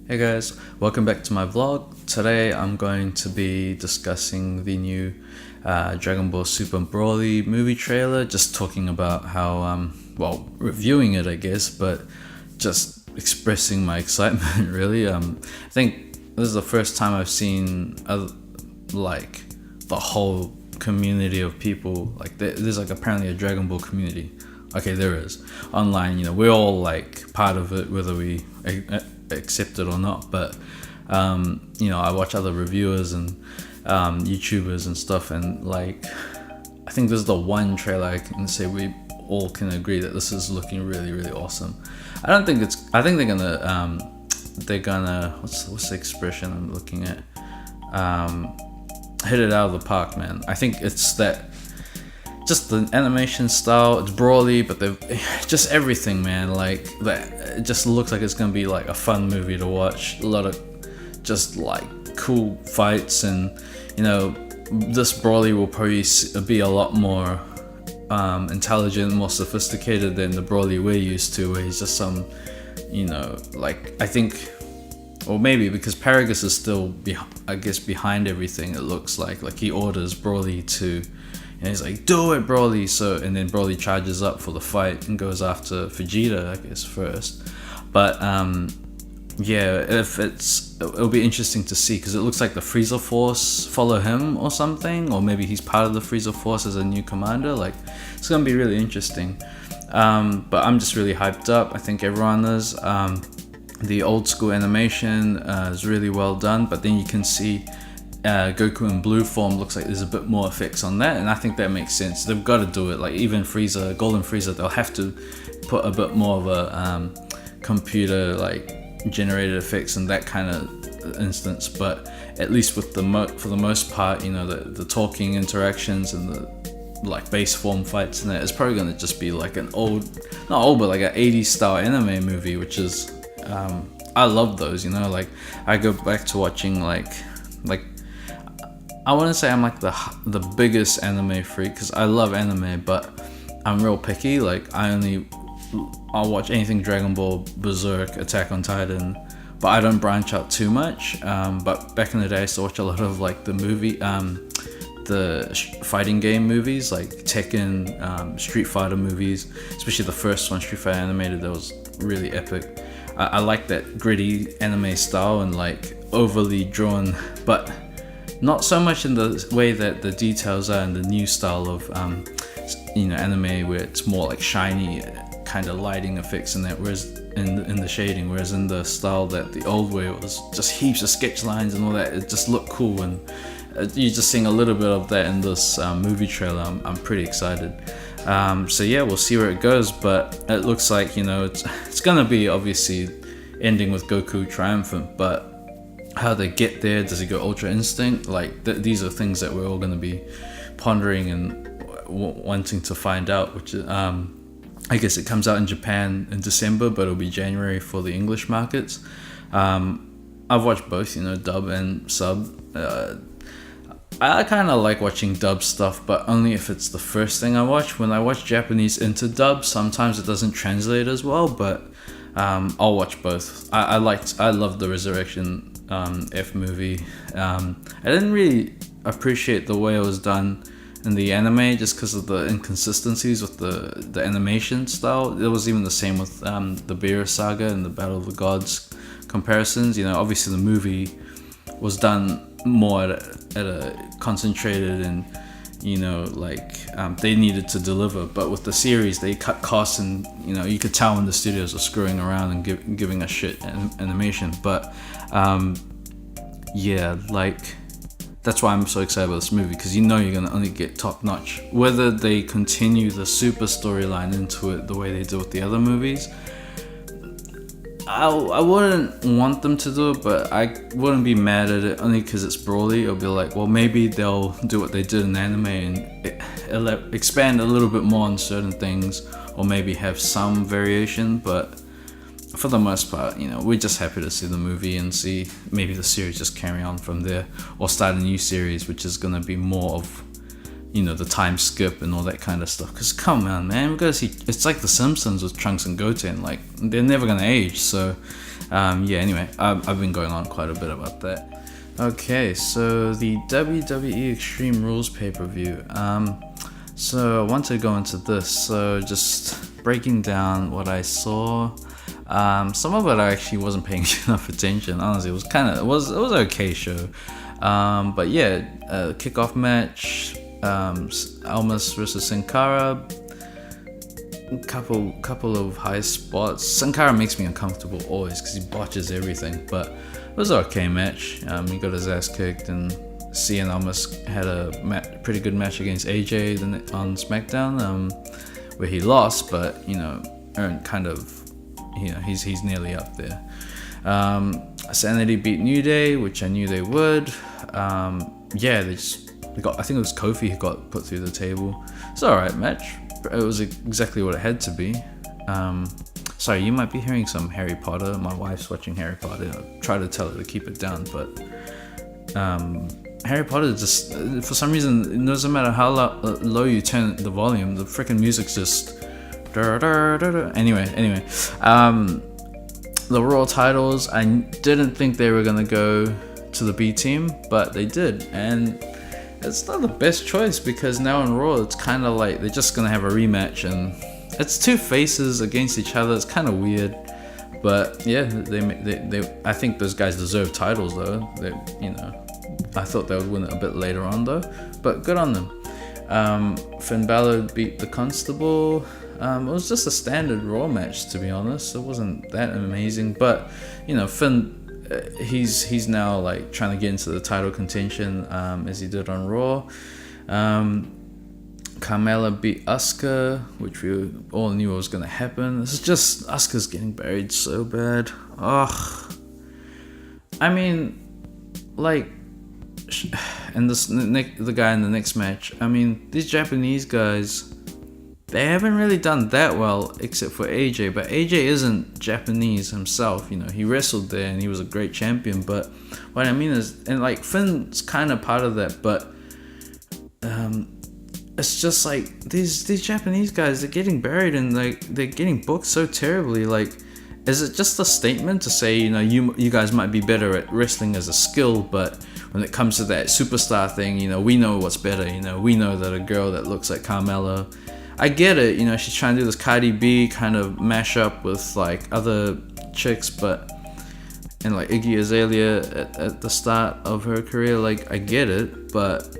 Hey guys, welcome back to my vlog. Today I'm going to be discussing the new Dragon Ball Super Broly movie trailer, just talking about how, reviewing it I guess, but just expressing my excitement really. I think this is the first time I've seen the whole community of people, there's apparently a Dragon Ball community. Okay, there is. Online, we're all part of it, whether we accept it or not, but I watch other reviewers and YouTubers and stuff, and I think this is the one trailer I can say we all can agree that this is looking really, really awesome. I think they're gonna what's the expression I'm looking at, hit it out of the park, man. I think it's that, just the animation style, it's Broly, but just everything, man. It just looks like it's gonna be a fun movie to watch. A lot of just cool fights, and this Broly will probably be a lot more intelligent, more sophisticated than the Broly we're used to, where he's just some, I think, or maybe because Paragus is still behind everything. It looks like he orders Broly to. And he's like, do it, Broly. And then Broly charges up for the fight and goes after Vegeta, I guess, first. But it'll be interesting to see, because it looks like the Frieza Force follow him or something, or maybe he's part of the Frieza Force as a new commander. It's gonna be really interesting. But I'm just really hyped up. I think everyone is. The old school animation is really well done, but then you can see Goku in blue form. Looks like there's a bit more effects on that, and I think that makes sense. They've got to do it. Even Frieza, Golden Frieza, they'll have to put a bit more of a computer generated effects in that kind of instance. But at least with for the most part, the talking interactions and the base form fights and that, it's probably gonna just be an old, not old, but an 80s style anime movie, which is I love those. I go back to watching I wouldn't say I'm the biggest anime freak, because I love anime, but I'm real picky. I'll watch anything Dragon Ball, Berserk, Attack on Titan, but I don't branch out too much. But back in the day, I used to watch a lot of the fighting game movies, like Tekken, Street Fighter movies, especially the first one, Street Fighter Animated. That was really epic. I like that gritty anime style and overly drawn, but not so much in the way that the details are in the new style of anime, where it's more shiny kind of lighting effects in that, whereas in the shading, whereas in the style that the old way was just heaps of sketch lines and all that, it just looked cool. And you're just seeing a little bit of that in this movie trailer. I'm pretty excited. So yeah, we'll see where it goes, but it looks like it's gonna be obviously ending with Goku triumphant, but how they get there, does he go Ultra Instinct? These are things that we're all going to be pondering and wanting to find out, which is, I guess it comes out in Japan in December, but it'll be January for the English markets. I've watched both, dub and sub. I kind of like watching dub stuff, but only if it's the first thing I watch. When I watch Japanese into dub, sometimes it doesn't translate as well, but I'll watch both. I love the Resurrection F movie. I didn't really appreciate the way it was done in the anime, just because of the inconsistencies with the animation style. It was even the same with the Beerus Saga and the Battle of the Gods comparisons. Obviously the movie was done more at a concentrated and they needed to deliver, but with the series they cut costs, and you could tell when the studios are screwing around and giving us shit animation. But that's why I'm so excited about this movie, because you're gonna only get top notch. Whether they continue the super storyline into it the way they do with the other movies, I wouldn't want them to do it, but I wouldn't be mad at it, only because it's Broly. It'll be well, maybe they'll do what they did in anime and expand a little bit more on certain things, or maybe have some variation. But for the most part, we're just happy to see the movie and see maybe the series just carry on from there, or start a new series, which is going to be more of, the time skip and all that kind of stuff. Because come on, man, we gotta see. It's like The Simpsons with Trunks and Goten. Like, they're never gonna age. So, yeah. Anyway, I've been going on quite a bit about that. Okay, so the WWE Extreme Rules pay-per-view. So I want to go into this. So just breaking down what I saw. Some of it I actually wasn't paying enough attention. Honestly, it was an okay show. But yeah, kickoff match. Almas versus Sin Cara. Couple of high spots. Sin Cara makes me uncomfortable always because he botches everything. But it was an okay match. He got his ass kicked, and Cien Almas had a pretty good match against AJ on SmackDown, where he lost, but earned kind of, he's nearly up there. Sanity beat New Day, which I knew they would. Yeah, I think it was Kofi who got put through the table. It's an alright match. It was exactly what it had to be. Sorry, you might be hearing some Harry Potter. My wife's watching Harry Potter. I try to tell her to keep it down, but Harry Potter just, for some reason, it doesn't matter how low you turn the volume, the freaking music's just Anyway, the Raw titles, I didn't think they were gonna go to the B team, but they did, and it's not the best choice because now in Raw it's kind of like they're just gonna have a rematch, and it's two faces against each other. It's kind of weird, but yeah, they I think those guys deserve titles though. I thought they would win it a bit later on though, but good on them. Finn Balor beat the Constable. It was just a standard Raw match, to be honest. It wasn't that amazing, but Finn, he's now like trying to get into the title contention, as he did on Raw. Carmella beat Asuka, which we all knew was gonna happen. This is just Asuka's getting buried so bad. Ugh. I mean, like, and the guy in the next match. I mean, these Japanese guys, they haven't really done that well except for AJ, but AJ isn't Japanese himself, he wrestled there and he was a great champion, but what I mean is, and like Finn's kind of part of that, but it's just like these Japanese guys, they're getting buried and like they're getting booked so terribly. Like, is it just a statement to say, you guys might be better at wrestling as a skill, but when it comes to that superstar thing, we know what's better, we know that a girl that looks like Carmella, I get it, she's trying to do this Cardi B kind of mash up with like other chicks, and like Iggy Azalea at the start of her career, like I get it, but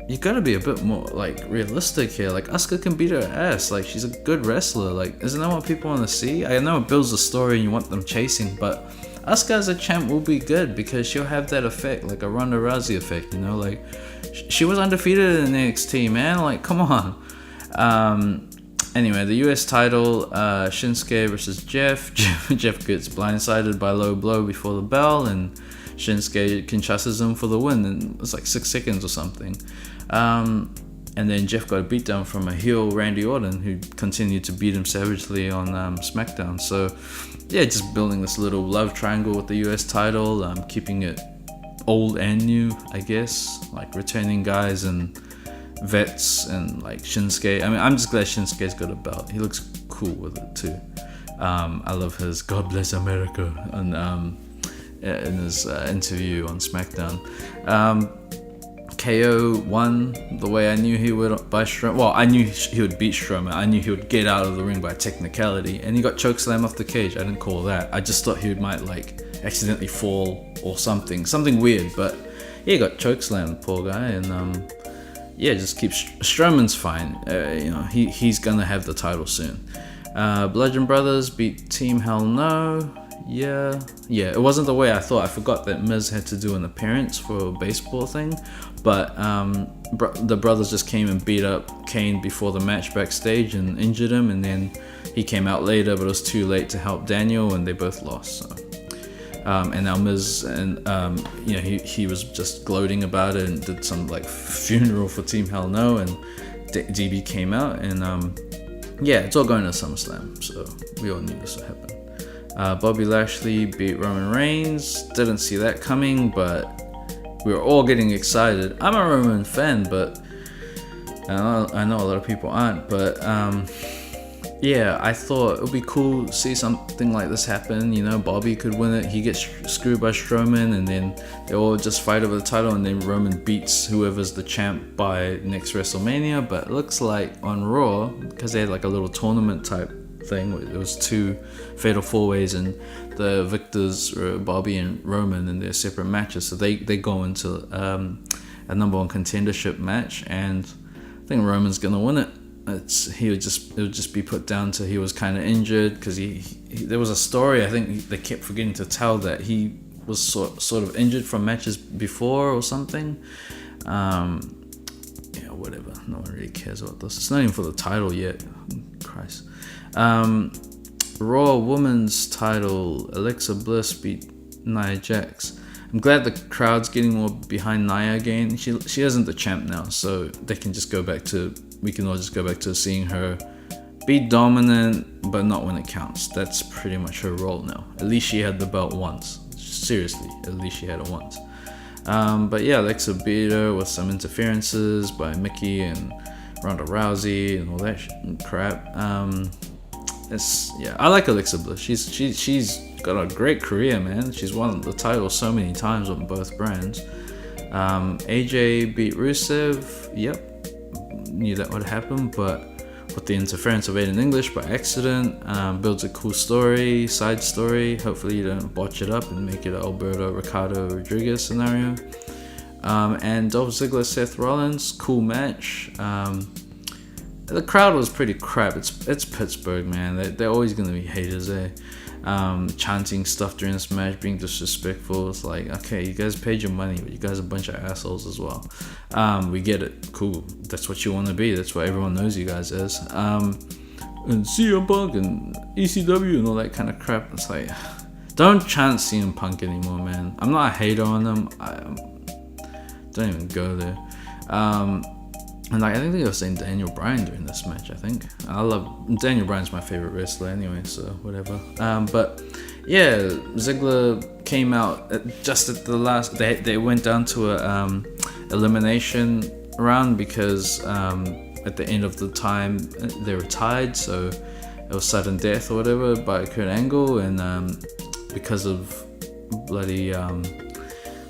you gotta be a bit more like realistic here. Like, Asuka can beat her ass, like she's a good wrestler, like isn't that what people want to see? I know it builds the story and you want them chasing, but Asuka as a champ will be good because she'll have that effect, like a Ronda Rousey effect, like she was undefeated in NXT, man, like come on. Anyway, the US title, Shinsuke versus Jeff. Jeff gets blindsided by low blow before the bell, and Shinsuke Kinshasas him for the win, and it's like 6 seconds or something. And then Jeff got a beatdown from a heel Randy Orton, who continued to beat him savagely on SmackDown. So yeah, just building this little love triangle with the US title, keeping it old and new, I guess, like returning guys and vets, and like Shinsuke. I mean, I'm just glad Shinsuke's got a belt. He looks cool with it too. I love his "God Bless America" and in his interview on SmackDown. KO won the way I knew he would by Strowman. Well, I knew he would beat Strowman. I knew he would get out of the ring by technicality, and he got chokeslam off the cage. I didn't call that. I just thought he might like accidentally fall or something weird. But yeah, he got chokeslammed, poor guy, and yeah, just keep Strowman's fine. He's gonna have the title soon. Bludgeon Brothers beat Team Hell No. Yeah, it wasn't the way I thought. I forgot that Miz had to do an appearance for a baseball thing, but the brothers just came and beat up Kane before the match backstage and injured him, and then he came out later, but it was too late to help Daniel, and they both lost. So. And now Miz, and he was just gloating about it and did some like funeral for Team Hell No, and DB came out, and yeah, it's all going to SummerSlam, so we all knew this would happen. Bobby Lashley beat Roman Reigns. Didn't see that coming, but we were all getting excited. I'm a Roman fan, but I know a lot of people aren't. But yeah, I thought it would be cool to see something like this happen. You know, Bobby could win it. He gets screwed by Strowman, and then they all just fight over the title, and then Roman beats whoever's the champ by next WrestleMania. But it looks like on Raw, because they had like a little tournament type thing, it was 2 fatal 4-ways, and the victors were Bobby and Roman in their separate matches. So they go into a number 1 contendership match, and I think Roman's gonna win it. It would just be put down to he was kind of injured, because he there was a story I think they kept forgetting to tell that he was sort of injured from matches before or something. Yeah, whatever. No one really cares about this. It's not even for the title yet. Christ. Raw Women's title, Alexa Bliss beat Nia Jax. I'm glad the crowd's getting more behind Nia again. She isn't the champ now, so we can all just go back to seeing her be dominant, but not when it counts. That's pretty much her role now. At least she had the belt once. Seriously, at least she had it once. But yeah, Alexa beat her with some interferences by Mickey and Ronda Rousey and all that crap. I like Alexa Bliss. She's got a great career, man. She's won the title so many times on both brands. AJ beat Rusev. Yep, knew that would happen, but with the interference of Aiden English by accident, builds a cool side story. Hopefully you don't botch it up and make it an Alberto Ricardo Rodriguez scenario. And Dolph Ziggler, Seth Rollins, cool match. The crowd was pretty crap. It's Pittsburgh, man. They're always gonna be haters, eh? Chanting stuff during this match, being disrespectful. It's like, okay, you guys paid your money, but you guys are a bunch of assholes as well. We get it, cool. That's what you want to be. That's what everyone knows you guys as. And CM Punk and ECW and all that kind of crap. It's like, don't chant CM Punk anymore, man. I'm not a hater on them. Don't even go there. And like, I think they were saying Daniel Bryan during this match. I think Daniel Bryan's my favorite wrestler anyway, so whatever. But yeah, Ziggler came out just at the last. They went down to a elimination round because at the end of the time they were tied, so it was sudden death or whatever by Kurt Angle, and because of bloody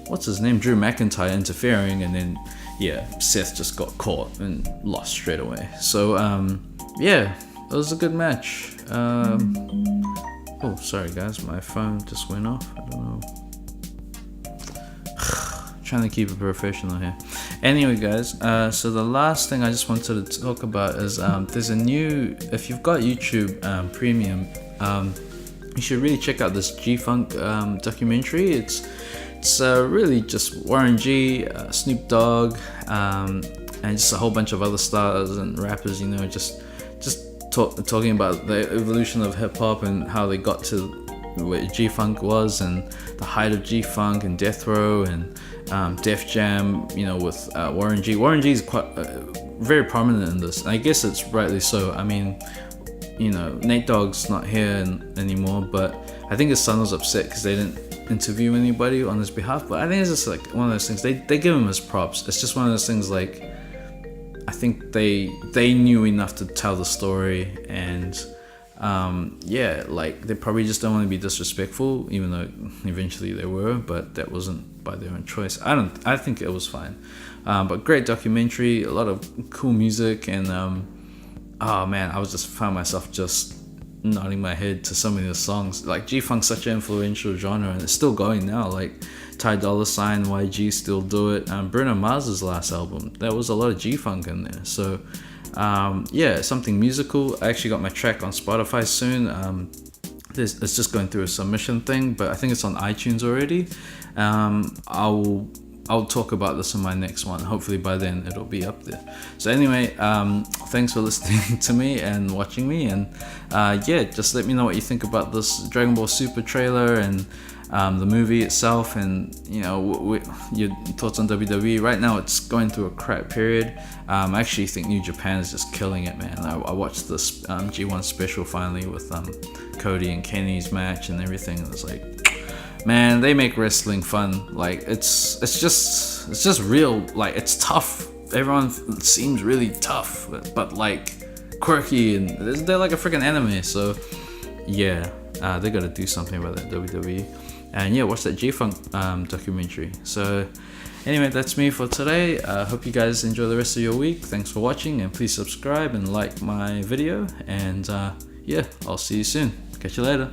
what's his name, Drew McIntyre interfering, and then yeah, Seth just got caught and lost straight away. So yeah, it was a good match. Oh, sorry guys, my phone just went off. I don't know. Trying to keep it professional here. Anyway guys, so the last thing I just wanted to talk about is there's a new, if you've got YouTube Premium, you should really check out this G-Funk documentary. It's really just Warren G, Snoop Dogg, and just a whole bunch of other stars and rappers, you know, just talking about the evolution of hip hop and how they got to where G-Funk was, and the height of G-Funk and Death Row and Def Jam, you know, with Warren G. Warren G is quite very prominent in this, and I guess it's rightly so. I mean, you know, Nate Dogg's not here anymore, but I think his son was upset because they didn't interview anybody on his behalf. But I think it's just like one of those things, they give him his props. It's just one of those things, like, I think they knew enough to tell the story, and yeah, like, they probably just don't want to be disrespectful, even though eventually they were, but that wasn't by their own choice. I think it was fine. But great documentary, a lot of cool music, and oh man, I was just found myself just nodding my head to some of the songs. Like, G-Funk's such an influential genre, and it's still going now. Like, Ty Dolla $ign, YG still do it. Bruno Mars's last album, there was a lot of G-Funk in there. So yeah, something musical. I actually got my track on Spotify soon. It's just going through a submission thing, but I think it's on iTunes already. I'll talk about this in my next one. Hopefully by then it'll be up there. So anyway, thanks for listening to me and watching me, and yeah, just let me know what you think about this Dragon Ball Super trailer and the movie itself, and you know, your thoughts on WWE. Right now it's going through a crap period. I actually think New Japan is just killing it, man. I watched this G1 special finally with Cody and Kenny's match and everything, and it's like, man, they make wrestling fun. Like it's just real. Like it's tough. Everyone seems really tough, but like quirky, and they're like a freaking anime. So yeah, they gotta do something about that, WWE. And yeah, watch that J-Funk documentary. So anyway, that's me for today. Hope you guys enjoy the rest of your week. Thanks for watching, and please subscribe and like my video. And yeah, I'll see you soon. Catch you later.